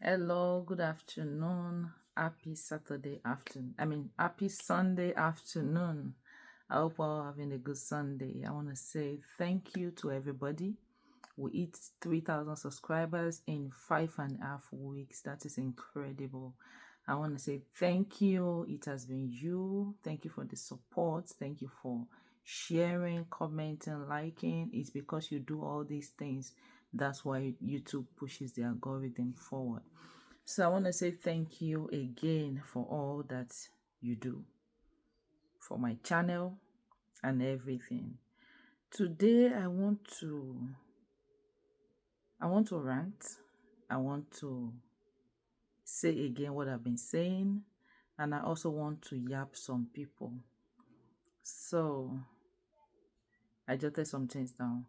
Hello, good afternoon. Happy Saturday afternoon. Happy Sunday afternoon. I hope we're all having a good Sunday. I want to say thank you to everybody. We hit 3,000 subscribers in 5.5 weeks. That is incredible. I want to say thank you. It has been you. Thank you for the support. Thank you for sharing, commenting, liking. It's because you do all these things. That's why YouTube pushes the algorithm forward. So I want to say thank you again for all that you do for my channel and everything. Today I want to rant. I want to say again what I've been saying, and I also want to yap some people. So I jotted some things down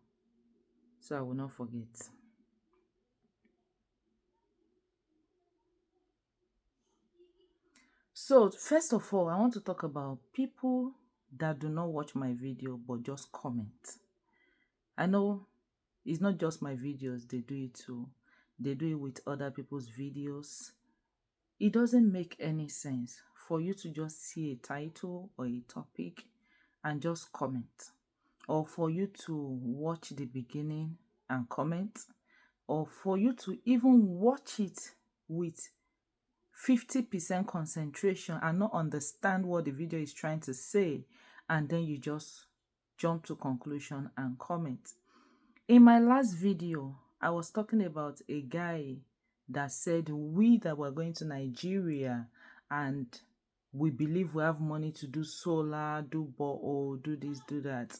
so I will not forget. So first of all, I want to talk about people that do not watch my video but just comment. I know it's not just my videos, they do it too. They do it with other people's videos. It doesn't make any sense for you to just see a title or a topic and just comment, or for you to watch the beginning and comment, or for you to even watch it with 50% concentration and not understand what the video is trying to say, and then you just jump to conclusion and comment. In my last video, I was talking about a guy that said we that were going to Nigeria and we believe we have money to do solar, do borehole, do this, do that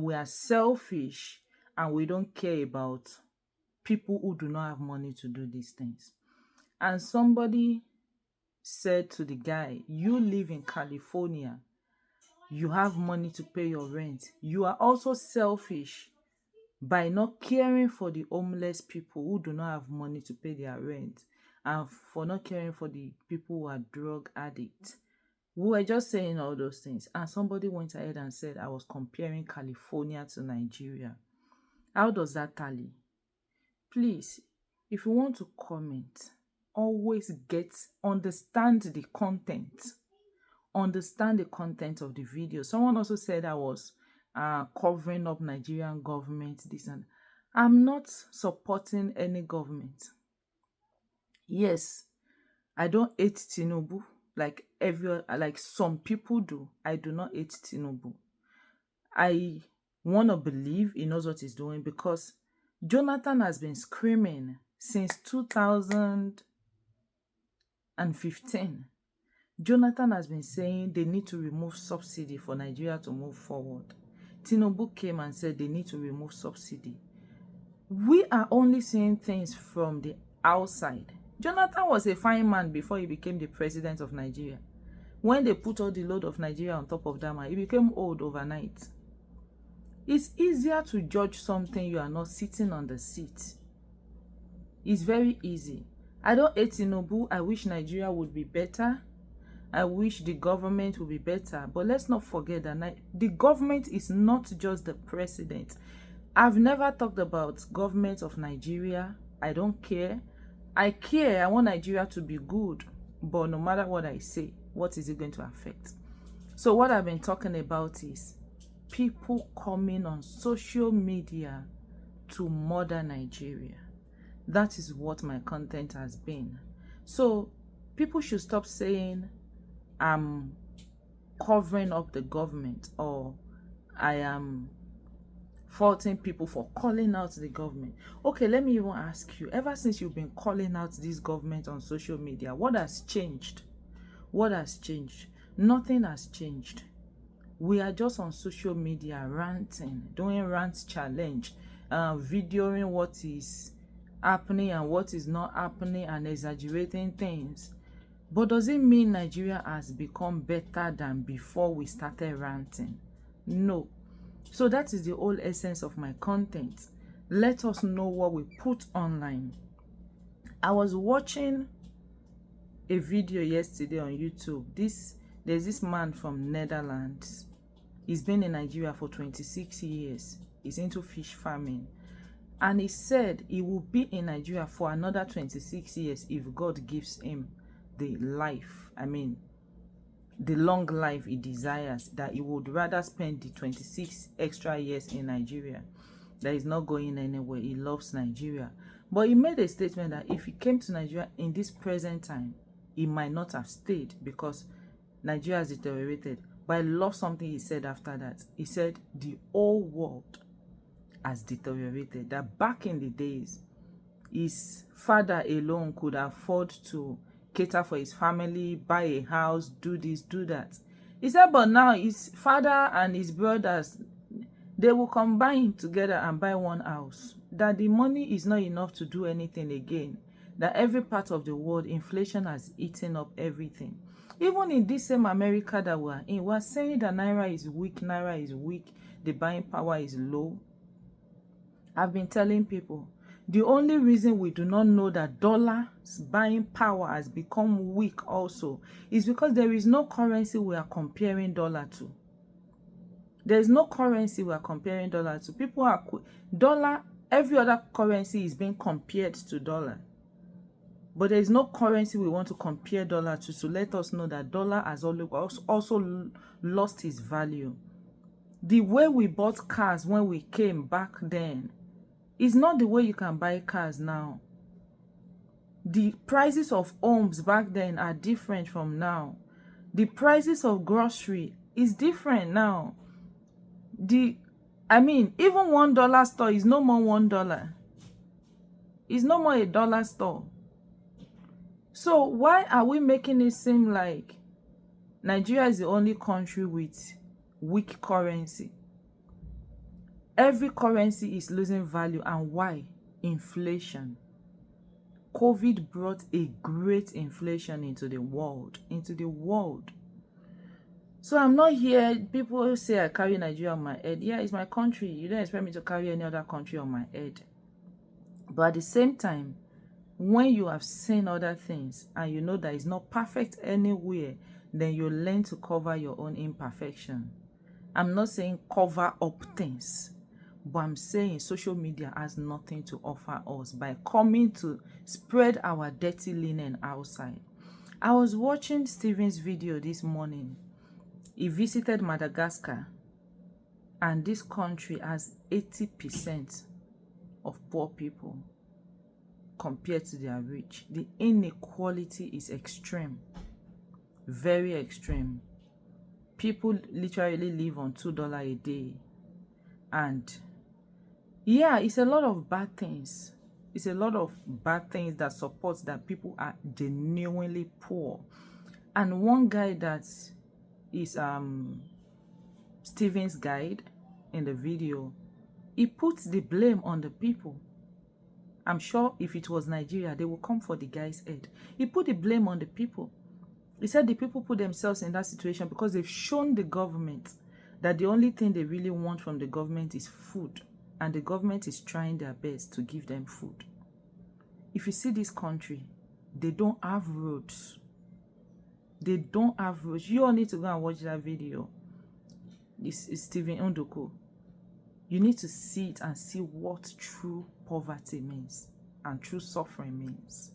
we are selfish and we don't care about people who do not have money to do these things. And somebody said to the guy, you live in California, you have money to pay your rent. You are also selfish by not caring for the homeless people who do not have money to pay their rent, and for not caring for the people who are drug addicts. We were just saying all those things, and somebody went ahead and said I was comparing California to Nigeria. How does that tally? Please, if you want to comment, always understand the content. Understand the content of the video. Someone also said I was covering up Nigerian government, this and I'm not supporting any government. Yes, I don't hate Tinubu like some people do. I do not hate Tinubu. I want to believe he knows what he's doing, because Jonathan has been screaming since 2015. Jonathan has been saying they need to remove subsidy for Nigeria to move forward. Tinubu came and said they need to remove subsidy. We are only seeing things from the outside. Jonathan was a fine man before he became the president of Nigeria. When they put all the load of Nigeria on top of that man, he became old overnight. It's easier to judge something you are not sitting on the seat. It's very easy. I don't hate Tinubu. I wish Nigeria would be better. I wish the government would be better. But let's not forget that the government is not just the president. I've never talked about government of Nigeria. I don't care. I care. I want Nigeria to be good. But no matter what I say, what is it going to affect? So what I've been talking about is people coming on social media to murder Nigeria. That is what my content has been. So people should stop saying I'm covering up the government, or I am faulting people for calling out the government. Okay, let me even ask you, ever since you've been calling out this government on social media, what has changed? What has changed? Nothing has changed. We are just on social media ranting, doing rant challenge, videoing what is happening and what is not happening and exaggerating things. But does it mean Nigeria has become better than before we started ranting? No. So that is the whole essence of my content. Let us know what we put online. I was watching a video yesterday on YouTube. There's this man from Netherlands. He's been in Nigeria for 26 years. He's into fish farming. And he said he will be in Nigeria for another 26 years if God gives him the life, the long life he desires, that he would rather spend the 26 extra years in Nigeria. That is not going anywhere. He loves Nigeria. But he made a statement that if he came to Nigeria in this present time, he might not have stayed because Nigeria has deteriorated. But I love something he said after that. He said the whole world has deteriorated. That back in the days, his father alone could afford to cater for his family, buy a house, do this, do that. He said, but now his father and his brothers, they will combine together and buy one house. That the money is not enough to do anything again. That every part of the world, inflation has eaten up everything. Even in this same America that we're in, we're saying that Naira is weak, the buying power is low. I've been telling people, the only reason we do not know that dollar's buying power has become weak also is because there is no currency we are comparing dollar to. There is no currency we are comparing dollar to. People are dollar, every other currency is being compared to dollar. But there is no currency we want to compare dollar to let us know that dollar has also lost its value. The way we bought cars when we came back then is not the way you can buy cars now. The prices of homes back then are different from now. The prices of grocery is different now. Even $1 store is no more $1. It's no more a dollar store. So why are we making it seem like Nigeria is the only country with weak currency? Every currency is losing value. And why? Inflation. COVID brought a great inflation into the world. So I'm not here. People say I carry Nigeria on my head. Yeah, it's my country. You don't expect me to carry any other country on my head. But at the same time, when you have seen other things and you know that it's not perfect anywhere, then you learn to cover your own imperfection. I'm not saying cover up things, but I'm saying social media has nothing to offer us by coming to spread our dirty linen outside. I was watching Steven's video this morning. He visited Madagascar, and this country has 80% of poor people compared to their rich. The inequality is extreme, very extreme. People literally live on $2 a day. And yeah, it's a lot of bad things. It's a lot of bad things that supports that people are genuinely poor. And one guy that is Steven's guide in the video, he puts the blame on the people. I'm sure if it was Nigeria, they will come for the guy's head. He put the blame on the people. He said the people put themselves in that situation because they've shown the government that the only thing they really want from the government is food. And the government is trying their best to give them food. If you see this country, they don't have roads. They don't have roads. You all need to go and watch that video. This is Stephen Ondoko. You need to see it and see what true poverty means and true suffering means.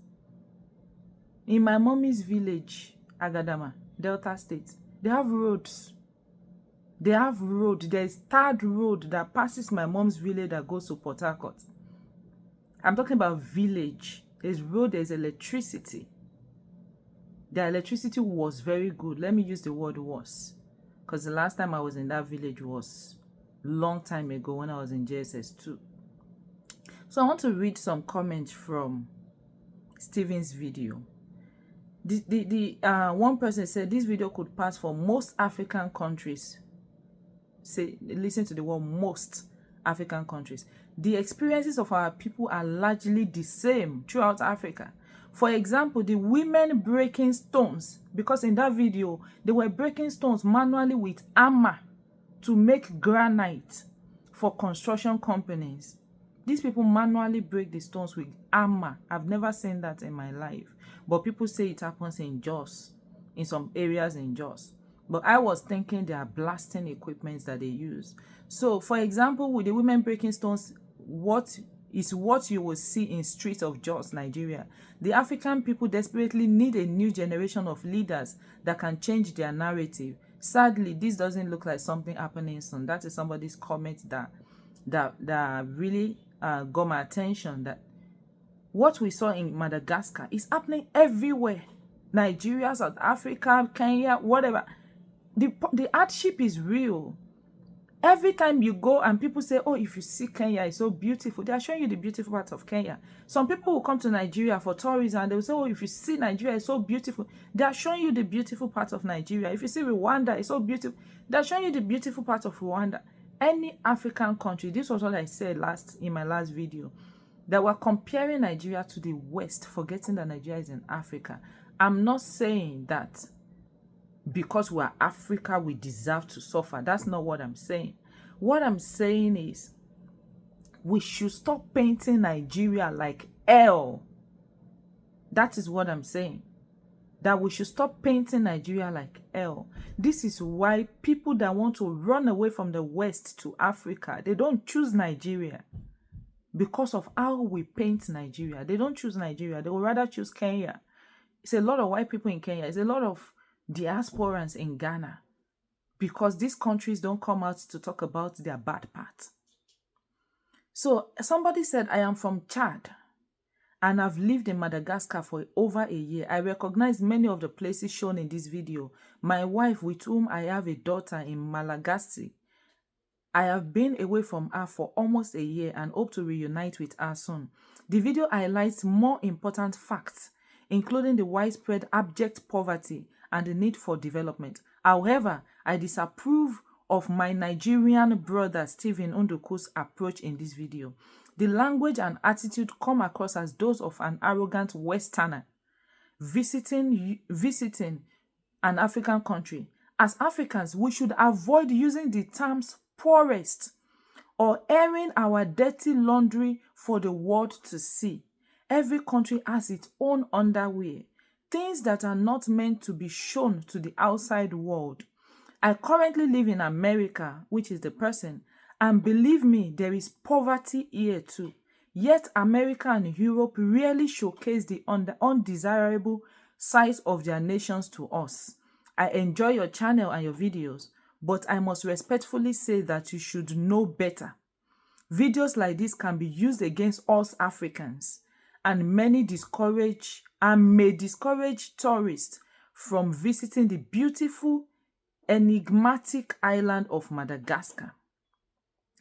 In my mommy's village, Agadama, Delta State, they have roads. They have road. There's third road that passes my mom's village that goes to Port Harcourt. I'm talking about village. There's road, there's electricity. The electricity was very good. Let me use the word was. Because the last time I was in that village was long time ago when I was in JSS2. So I want to read some comments from Steven's video. One person said this video could pass for most African countries. Listen to the word most African countries. The experiences of our people are largely the same throughout Africa. For example, the women breaking stones, because in that video, they were breaking stones manually with hammer to make granite for construction companies. These people manually break the stones with hammer. I've never seen that in my life. But people say it happens in Jos, in some areas in Jos. But I was thinking they are blasting equipments that they use. So, for example, with the women breaking stones, what is what you will see in streets of Jos, Nigeria. The African people desperately need a new generation of leaders that can change their narrative. Sadly, this doesn't look like something happening soon. That is somebody's comment that really got my attention. That what we saw in Madagascar is happening everywhere. Nigeria, South Africa, Kenya, whatever. The hardship is real. Every time you go and people say, oh, if you see Kenya, it's so beautiful, they are showing you the beautiful part of Kenya. Some people will come to Nigeria for tourism and they will say, oh, if you see Nigeria, it's so beautiful. They are showing you the beautiful part of Nigeria. If you see Rwanda, it's so beautiful. They are showing you the beautiful part of Rwanda. Any African country, this was what I said in my last video, that we're comparing Nigeria to the West, forgetting that Nigeria is in Africa. I'm not saying that because we're Africa, we deserve to suffer. That's not what I'm saying. What I'm saying is we should stop painting Nigeria like hell. That is what I'm saying. That we should stop painting Nigeria like hell. This is why people that want to run away from the West to Africa, they don't choose Nigeria because of how we paint Nigeria. They don't choose Nigeria. They would rather choose Kenya. It's a lot of white people in Kenya. It's a lot of diasporans in Ghana, because these countries don't come out to talk about their bad part. So somebody said, I am from Chad and I've lived in Madagascar for over a year. I recognize many of the places shown in this video. My wife, with whom I have a daughter in Madagascar, I have been away from her for almost a year and hope to reunite with her soon. The video highlights more important facts, including the widespread abject poverty and the need for development. However, I disapprove of my Nigerian brother Stephen Unduku's approach in this video. The language and attitude come across as those of an arrogant Westerner visiting an African country. As Africans, we should avoid using the terms poorest or airing our dirty laundry for the world to see. Every country has its own underwear, things that are not meant to be shown to the outside world. I currently live in America, which is the person, and believe me, there is poverty here too. Yet America and Europe rarely showcase the undesirable sides of their nations to us. I enjoy your channel and your videos, but I must respectfully say that you should know better. Videos like this can be used against us Africans, and may discourage tourists from visiting the beautiful, enigmatic island of Madagascar.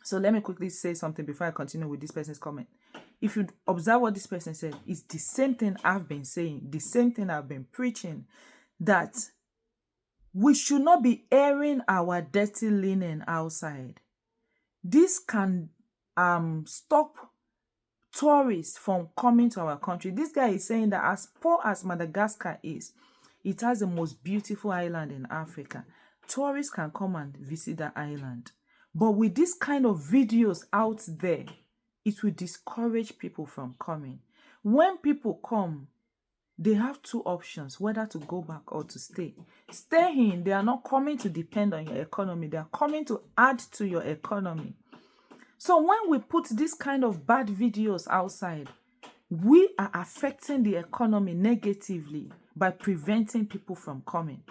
So let me quickly say something before I continue with this person's comment. If you observe what this person said, it's the same thing I've been saying, the same thing I've been preaching, that we should not be airing our dirty linen outside. This can stop tourists from coming to our country. This guy is saying that as poor as Madagascar is, it has the most beautiful island in Africa. Tourists can come and visit the island. But with this kind of videos out there, it will discourage people from coming. When people come, they have two options, whether to go back or to stay. Staying, they are not coming to depend on your economy. They are coming to add to your economy. So when we put this kind of bad videos outside, we are affecting the economy negatively by preventing people from coming.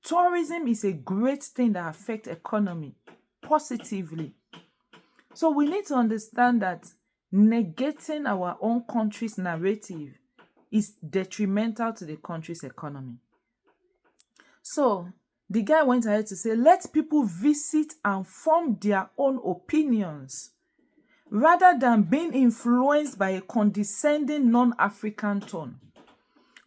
Tourism is a great thing that affects economy positively. So we need to understand that negating our own country's narrative is detrimental to the country's economy. So the guy went ahead to say, let people visit and form their own opinions rather than being influenced by a condescending non-African tone.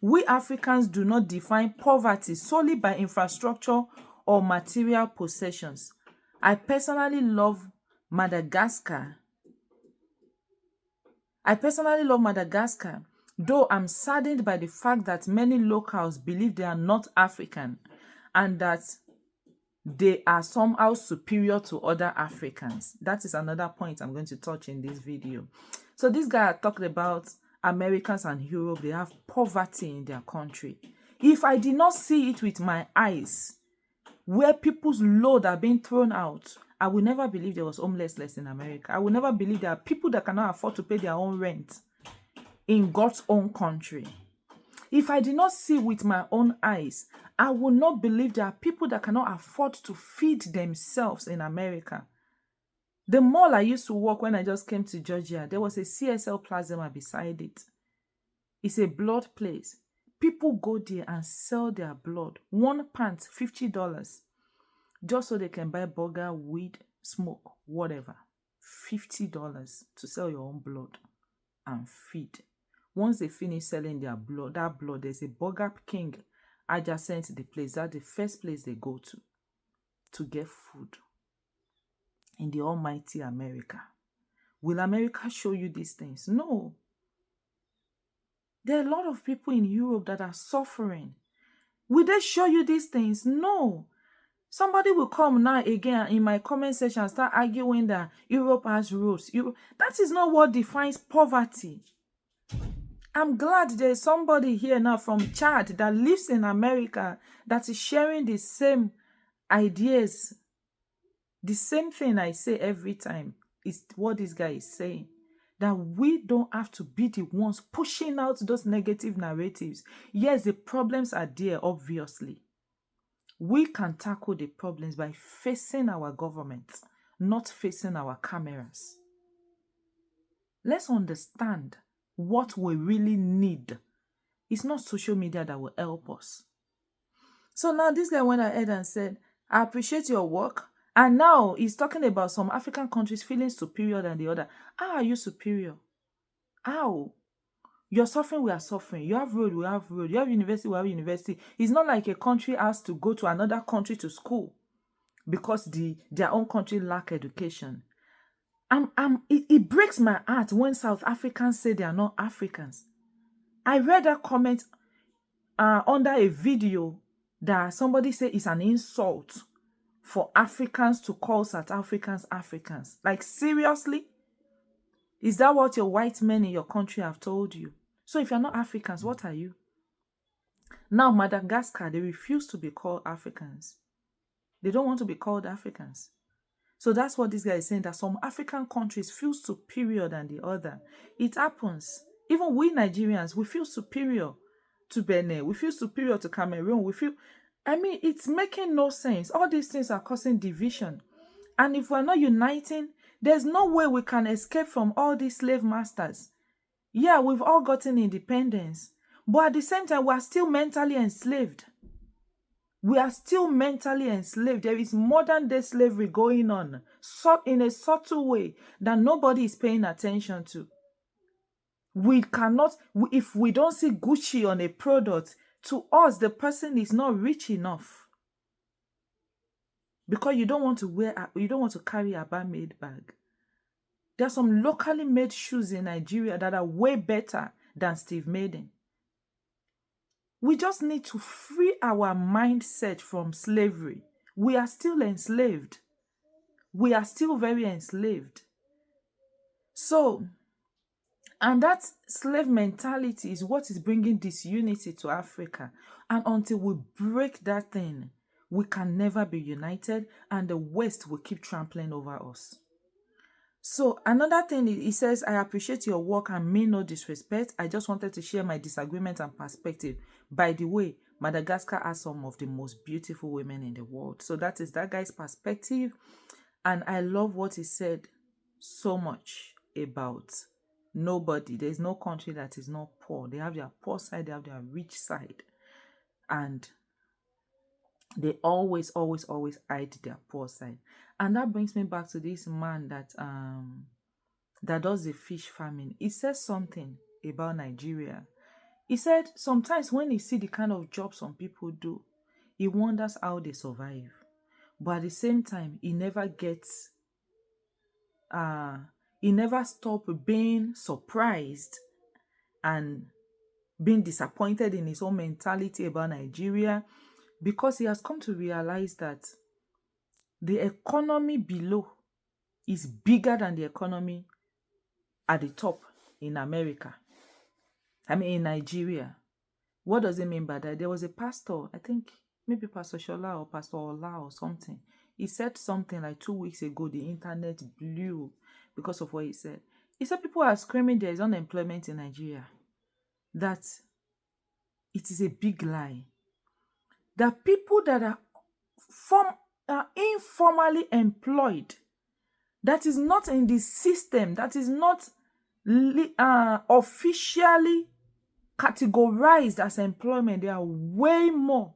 We Africans do not define poverty solely by infrastructure or material possessions. I personally love Madagascar. Though I'm saddened by the fact that many locals believe they are not African and that they are somehow superior to other Africans. That is another point I'm going to touch in this video. So this guy talked about Americans and Europe, they have poverty in their country. If I did not see it with my eyes, where people's load are being thrown out I will never believe there was homelessness in America. I will never believe there are people that cannot afford to pay their own rent in God's own country. If I did not see with my own eyes, I would not believe there are people that cannot afford to feed themselves in America. The mall I used to work when I just came to Georgia, there was a CSL plasma beside it. It's a blood place. People go there and sell their blood. One pint, $50. Just so they can buy burger, weed, smoke, whatever. $50 to sell your own blood and feed. Once they finish selling their blood, that blood, there's a Burger King adjacent to the place. That's the first place they go to get food in the almighty America. Will America show you these things? No. There are a lot of people in Europe that are suffering. Will they show you these things? No. Somebody will come now again in my comment section and start arguing that Europe has rules. That is not what defines poverty. I'm glad there's somebody here now from Chad that lives in America that is sharing the same ideas. The same thing I say every time is what this guy is saying. That we don't have to be the ones pushing out those negative narratives. Yes, the problems are there, obviously. We can tackle the problems by facing our government, not facing our cameras. Let's understand what we really need. It's not social media that will help us. So now this guy went ahead and said, I appreciate your work. And now he's talking about some African countries feeling superior than the other. How are you superior? How? You're suffering, we are suffering. You have road, we have road. You have university, we have university. It's not like a country has to go to another country to school because their own country lack education. It breaks my heart when South Africans say they are not Africans. I read that comment under a video that somebody said it's an insult for Africans to call South Africans Africans. Like, seriously? Is that what your white men in your country have told you? So if you're not Africans, what are you? Now, Madagascar, they refuse to be called Africans. They don't want to be called Africans. So that's what this guy is saying, that some African countries feel superior than the other. It happens. Even we Nigerians, we feel superior to Benin. We feel superior to Cameroon. It's making no sense. All these things are causing division. And if we're not uniting, there's no way we can escape from all these slave masters. Yeah, we've all gotten independence. But at the same time, we are still mentally enslaved. We are still mentally enslaved. There is modern day slavery going on in a subtle way that nobody is paying attention to. If we don't see Gucci on a product, to us, the person is not rich enough. Because you don't want to carry a bar-made bag. There are some locally made shoes in Nigeria that are way better than Steve Madden. We just need to free our mindset from slavery. We are still enslaved. We are still very enslaved. So, and that slave mentality is what is bringing disunity to Africa. And until we break that thing, we can never be united, and the West will keep trampling over us. So another thing, he says, I appreciate your work and mean no disrespect. I just wanted to share my disagreement and perspective. By the way, Madagascar has some of the most beautiful women in the world. So that is that guy's perspective. And I love what he said so much about nobody. There's no country that is not poor. They have their poor side, they have their rich side. And they always hide their poor side. And that brings me back to this man that does the fish farming. He says something about Nigeria. He said sometimes when he see the kind of job some people do, he wonders how they survive. But at the same time, he never stops being surprised and being disappointed in his own mentality about Nigeria, because he has come to realize that the economy below is bigger than the economy at the top in America. In Nigeria. What does it mean by that? There was a pastor, I think maybe Pastor Shola or Pastor Ola or something. He said something like 2 weeks ago. The internet blew because of what he said. He said people are screaming there is unemployment in Nigeria. That it is a big lie. That people that are informally employed, that is not in the system, that is not officially categorized as employment, they are way more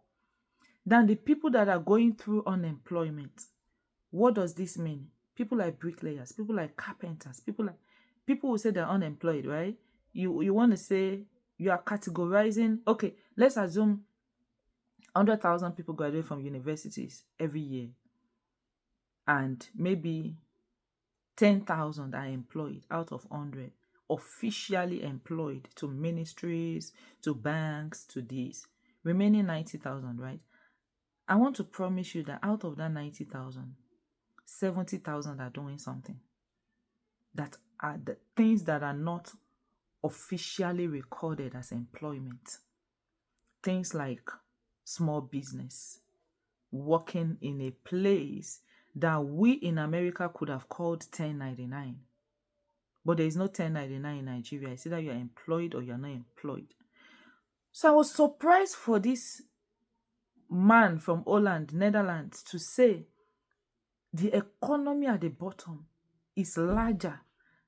than the people that are going through unemployment. What does this mean? People like bricklayers, people like carpenters, people will say they're unemployed, right? You want to say you are categorizing. Okay, let's assume 100,000 people graduate from universities every year, and maybe 10,000 are employed out of 100, officially employed to ministries, to banks, to this. Remaining 90,000, right? I want to promise you that out of that 90,000, 70,000 are doing something. That are the things that are not officially recorded as employment. Things like small business, working in a place that we in America could have called 1099. But there is no 1099 in Nigeria. It's either you're employed or you're not employed. So I was surprised for this man from Holland, Netherlands, to say the economy at the bottom is larger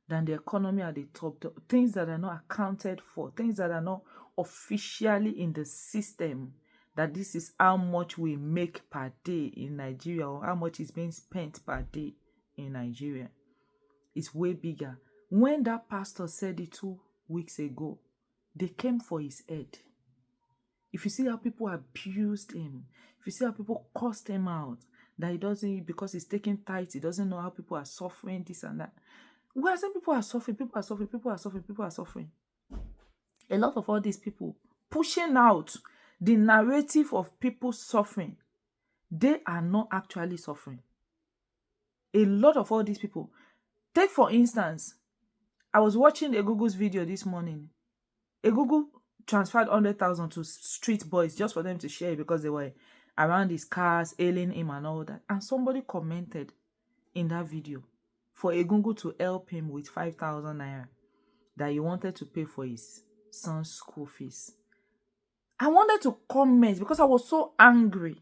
than the economy at the top. Things that are not accounted for, things that are not officially in the system, that this is how much we make per day in Nigeria, or how much is being spent per day in Nigeria. It's way bigger. When that pastor said it 2 weeks ago, they came for his head. If you see how people abused him, if you see how people cursed him out, that he doesn't, because he's taking tithes, he doesn't know how people are suffering, this and that. We are saying people are suffering, people are suffering, people are suffering, people are suffering. A lot of all these people pushing out the narrative of people suffering, they are not actually suffering. A lot of all these people. Take for instance, I was watching a Google's video this morning. A Google transferred 100,000 to street boys just for them to share because they were around his cars, hailing him and all that. And somebody commented in that video for a Google to help him with 5,000 naira that he wanted to pay for his son's school fees. I wanted to comment because I was so angry.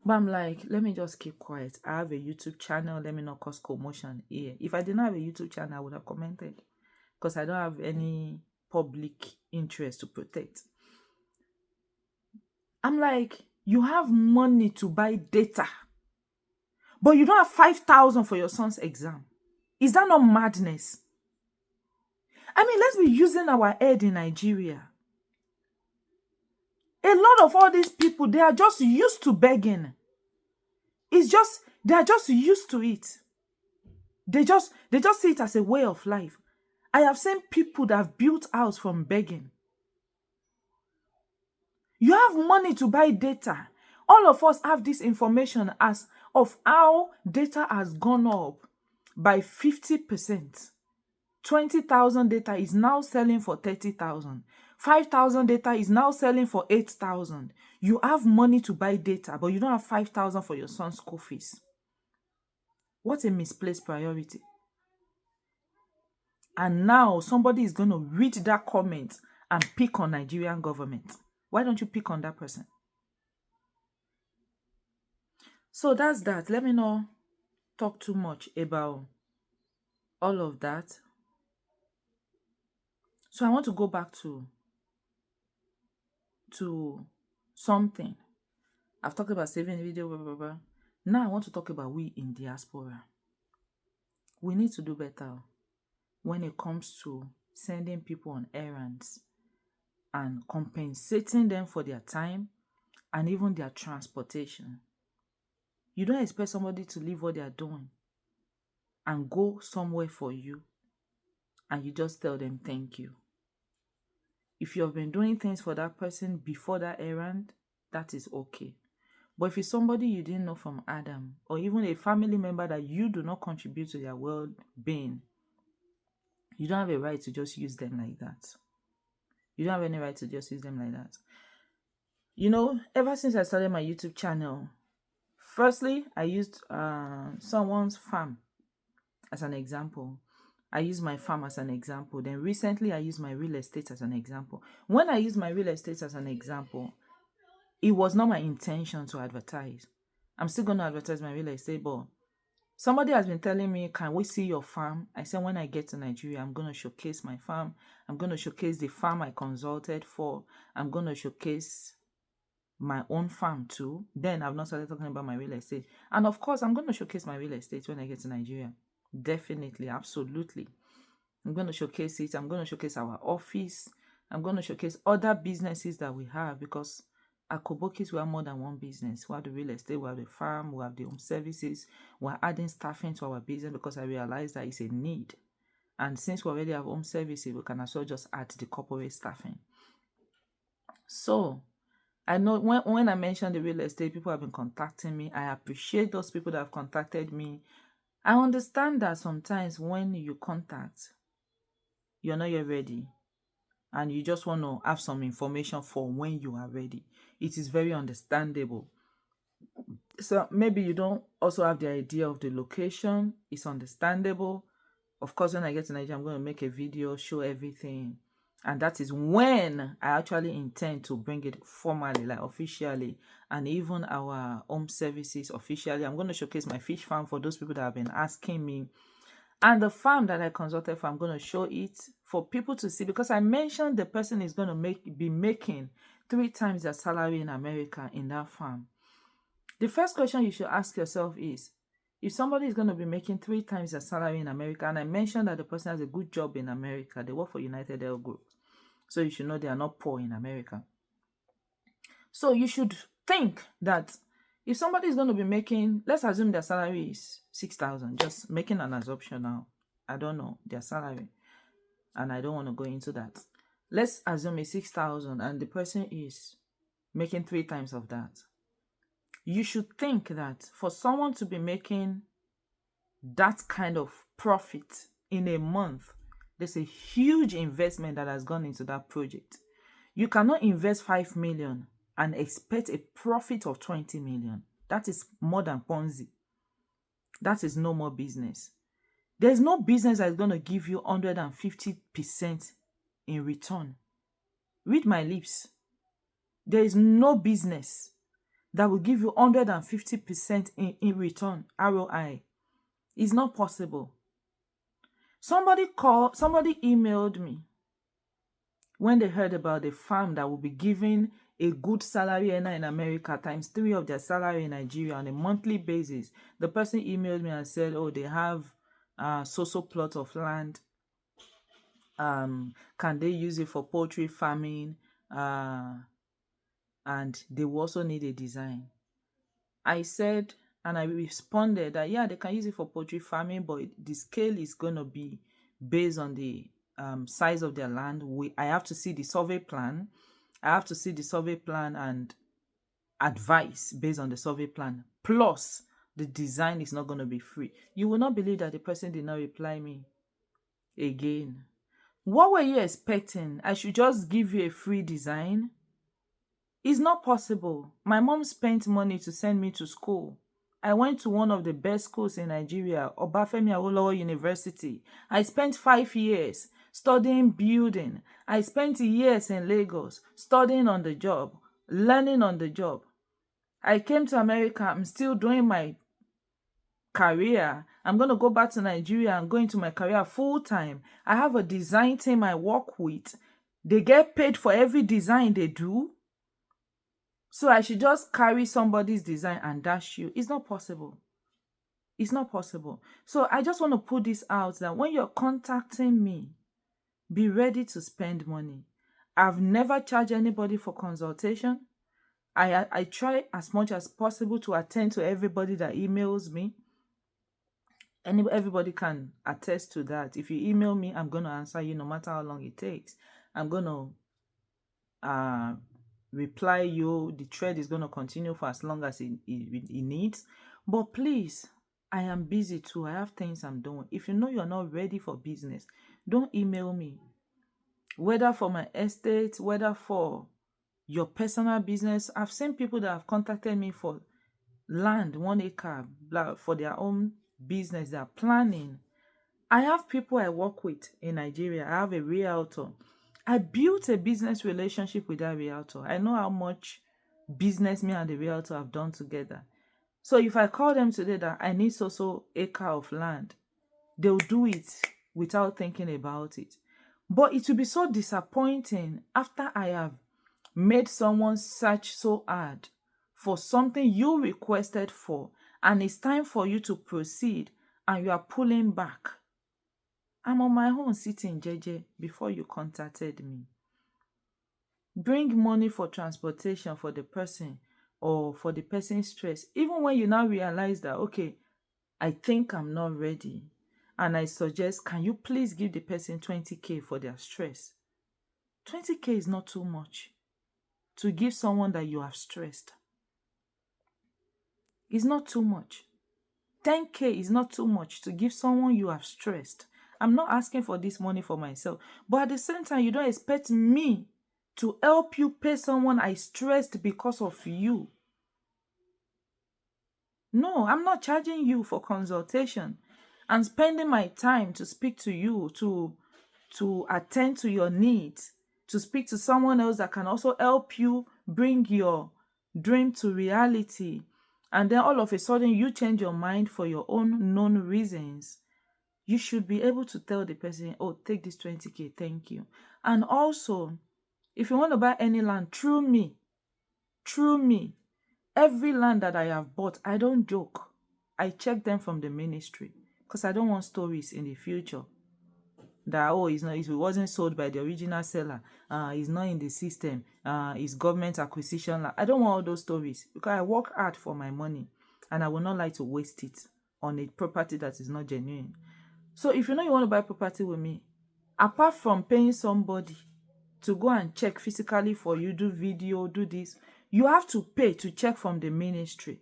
But I'm like, let me just keep quiet. I have a YouTube channel. Let me not cause commotion here. If I didn't have a YouTube channel, I would have commented. Because I don't have any public interest to protect. I'm like, you have money to buy data, but you don't have 5,000 for your son's exam. Is that not madness? I mean, let's be using our head in Nigeria. A lot of all these people, they are just used to begging. They are just used to it. They just see it as a way of life. I have seen people that have built house from begging. You have money to buy data. All of us have this information as of how data has gone up by 50%. 20,000 data is now selling for 30,000. 5,000 data is now selling for 8,000. You have money to buy data, but you don't have 5,000 for your son's school fees. What a misplaced priority. And now somebody is going to read that comment and pick on Nigerian government. Why don't you pick on that person? So that's that. Let me not talk too much about all of that. So I want to go back to something. I've talked about saving the video, blah, blah, blah. Now I want to talk about we in diaspora. We need to do better when it comes to sending people on errands and compensating them for their time and even their transportation. You don't expect somebody to leave what they are doing and go somewhere for you, and you just tell them thank you. If you have been doing things for that person before that errand, that is okay. But if it's somebody you didn't know from Adam, or even a family member that you do not contribute to their well-being, you don't have a right to just use them like that. You don't have any right to just use them like that. You know, ever since I started my YouTube channel Firstly, I used someone's farm as an example. I use my farm as an example. Then recently, I used my real estate as an example. When I used my real estate as an example, it was not my intention to advertise. I'm still going to advertise my real estate, but somebody has been telling me, can we see your farm? I said, when I get to Nigeria, I'm going to showcase my farm. I'm going to showcase the farm I consulted for. I'm going to showcase my own farm too. Then I've not started talking about my real estate. And of course, I'm going to showcase my real estate when I get to Nigeria. Definitely, absolutely. I'm going to showcase it. I'm going to showcase our office. I'm going to showcase other businesses that we have, because at Kobokis, we have more than one business. We have the real estate, we have the farm, we have the home services. We're adding staffing to our business because I realized that it's a need. And since we already have home services, we can as well just add the corporate staffing. So I know when I mentioned the real estate, people have been contacting me. I appreciate those people that have contacted me. I understand that sometimes when you contact, you're not yet ready, and you just want to have some information for when you are ready. It is very understandable. So maybe you don't also have the idea of the location. It's understandable. Of course, when I get to Nigeria, I'm going to make a video, show everything. And that is when I actually intend to bring it formally, like officially, and even our home services officially. I'm going to showcase my fish farm for those people that have been asking me. And the farm that I consulted for, I'm going to show it for people to see, because I mentioned the person is going to be making 3 times their salary in America in that farm. The first question you should ask yourself is, if somebody is going to be making 3 times their salary in America, and I mentioned that the person has a good job in America, they work for United Health Group, so you should know they are not poor in America. So you should think that if somebody is going to be making, let's assume their salary is 6,000, just making an assumption now. I don't know their salary, and I don't want to go into that. Let's assume it's 6,000 and the person is making 3 times of that. You should think that for someone to be making that kind of profit in a month, there's a huge investment that has gone into that project. You cannot invest 5 million and expect a profit of 20 million. That is more than Ponzi. That is no more business. There's no business that is going to give you 150% in return. Read my lips. There is no business that will give you 150% in return, ROI. It's not possible. Somebody emailed me when they heard about the farm that will be giving a good salary earner in America times 3 of their salary in Nigeria on a monthly basis. The person emailed me and said, oh, they have so plot of land. Can they use it for poultry farming? And they will also need a design. I said, and I responded that, yeah, they can use it for poultry farming, but the scale is going to be based on the size of their land. I have to see the survey plan. I have to see the survey plan and advice based on the survey plan. Plus, the design is not going to be free. You will not believe that the person did not reply me again. What were you expecting? I should just give you a free design? It's not possible. My mom spent money to send me to school. I went to one of the best schools in Nigeria, Obafemi Awolowo University. I spent 5 years studying building. I spent years in Lagos studying on the job, learning on the job. I came to America. I'm still doing my career. I'm going to go back to Nigeria and go into my career full time. I have a design team I work with. They get paid for every design they do. So I should just carry somebody's design and dash you. It's not possible. It's not possible. So I just want to put this out that when you're contacting me, be ready to spend money. I've never charged anybody for consultation. I try as much as possible to attend to everybody that emails me. Everybody can attest to that. If you email me, I'm going to answer you no matter how long it takes. I'm going to reply you. The thread is going to continue for as long as it needs. But please, I am busy too. I have things I'm doing. If you know you're not ready for business, don't email me. Whether for my estate, whether for your personal business. I've seen people that have contacted me for land, 1 acre, for their own business. They are planning. I have people I work with in Nigeria. I have a realtor. I built a business relationship with that realtor. I know how much business me and the realtor have done together. So if I call them today that I need so acre of land, they'll do it without thinking about it. But it will be so disappointing after I have made someone search so hard for something you requested for, and it's time for you to proceed, and you are pulling back. I'm on my own sitting jeje before you contacted me. Bring money for transportation for the person or for the person's stress. Even when you now realize that, okay, I think I'm not ready, and I suggest, can you please give the person 20K for their stress? 20K is not too much to give someone that you have stressed. It's not too much. 10K is not too much to give someone you have stressed. I'm not asking for this money for myself, but at the same time, you don't expect me to help you pay someone I stressed because of you. No, I'm not charging you for consultation. I'm spending my time to speak to you, to attend to your needs, to speak to someone else that can also help you bring your dream to reality. And then all of a sudden, you change your mind for your own known reasons. You should be able to tell the person, oh, take this 20K, thank you. And also, if you want to buy any land through me, every land that I have bought, I don't joke. I check them from the ministry because I don't want stories in the future that, oh, it wasn't sold by the original seller, it's not in the system, it's government acquisition. I don't want all those stories because I work hard for my money and I will not like to waste it on a property that is not genuine. So if you know you want to buy property with me, apart from paying somebody to go and check physically for you, do video, do this, you have to pay to check from the ministry,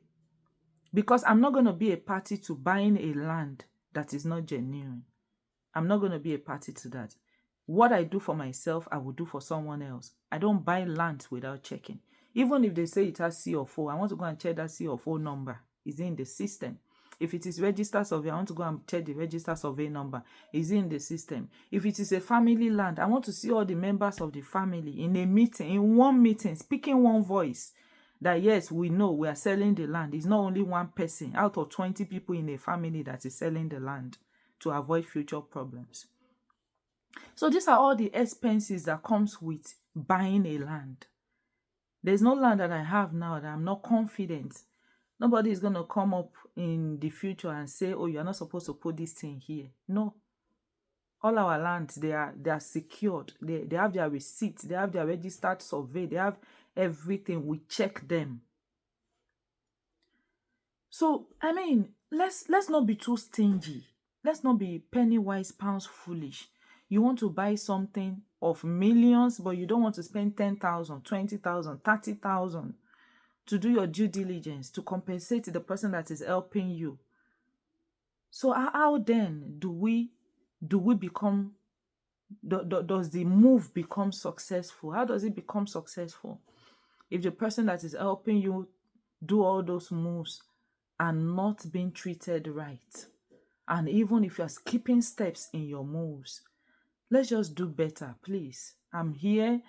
because I'm not going to be a party to buying a land that is not genuine. I'm not going to be a party to that. What I do for myself, I will do for someone else. I don't buy land without checking. Even if they say it has C/O, I want to go and check that C/O number. Is it in the system? If it is registered survey, I want to go and check the registered survey number. Is it in the system? If it is a family land, I want to see all the members of the family in a meeting, in one meeting, speaking one voice. That yes, we know we are selling the land. It's not only one person out of 20 people in a family that is selling the land to avoid future problems. So these are all the expenses that comes with buying a land. There's no land that I have now that I'm not confident. Nobody is going to come up in the future and say, oh, you're not supposed to put this thing here. No. All our lands, they are secured. They have their receipts. They have their registered survey. They have everything. We check them. So, I mean, let's not be too stingy. Let's not be penny wise, pounds foolish. You want to buy something of millions, but you don't want to spend 10,000, 20,000, 30,000 to do your due diligence, to compensate the person that is helping you. So how then do we become, does the move become successful? How does it become successful? If the person that is helping you do all those moves are not being treated right, and even if you're skipping steps in your moves, let's just do better, please. I'm here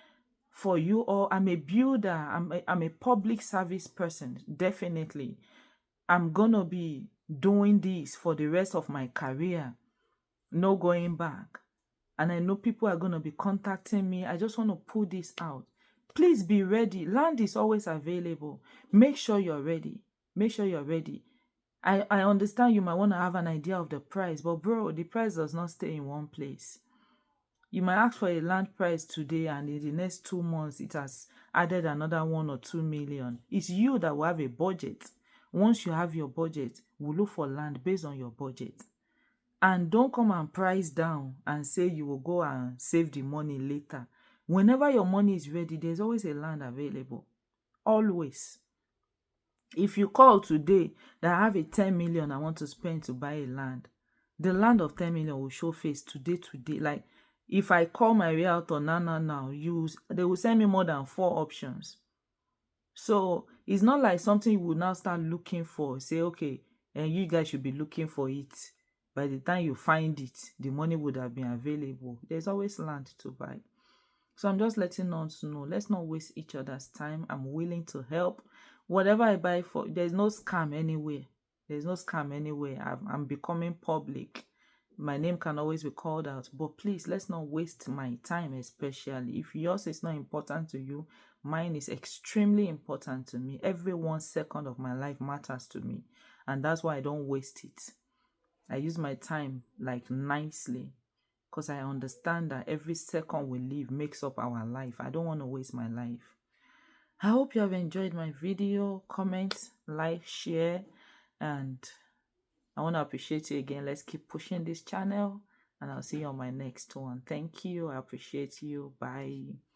for you all. I'm a builder. I'm a public service person, definitely. I'm gonna be doing this for the rest of my career. No going back. And I know people are gonna be contacting me. I just want to put this out. Please be ready. Land is always available. Make sure you're ready. Make sure you're ready. I understand you might want to have an idea of the price, but bro, the price does not stay in one place. You might ask for a land price today, and in the next 2 months, it has added another 1 or 2 million. It's you that will have a budget. Once you have your budget, we'll look for land based on your budget. And don't come and price down and say you will go and save the money later. Whenever your money is ready, there's always a land available. Always. If you call today that I have a 10 million I want to spend to buy a land, the land of 10 million will show face today. Like, if I call my realtor now, they will send me more than 4 options. So it's not like something you will now start looking for. Say, okay, and you guys should be looking for it. By the time you find it, the money would have been available. There's always land to buy. So I'm just letting us know, let's not waste each other's time. I'm willing to help. Whatever I buy for, there's no scam anywhere. There's no scam anywhere. I'm becoming public. My name can always be called out. But please, let's not waste my time, especially. If yours is not important to you, mine is extremely important to me. Every 1 second of my life matters to me. And that's why I don't waste it. I use my time like nicely, because I understand that every second we live makes up our life. I don't want to waste my life. I hope you have enjoyed my video. Comment, like, share, and I want to appreciate you again. Let's keep pushing this channel, and I'll see you on my next one. Thank you. I appreciate you. Bye.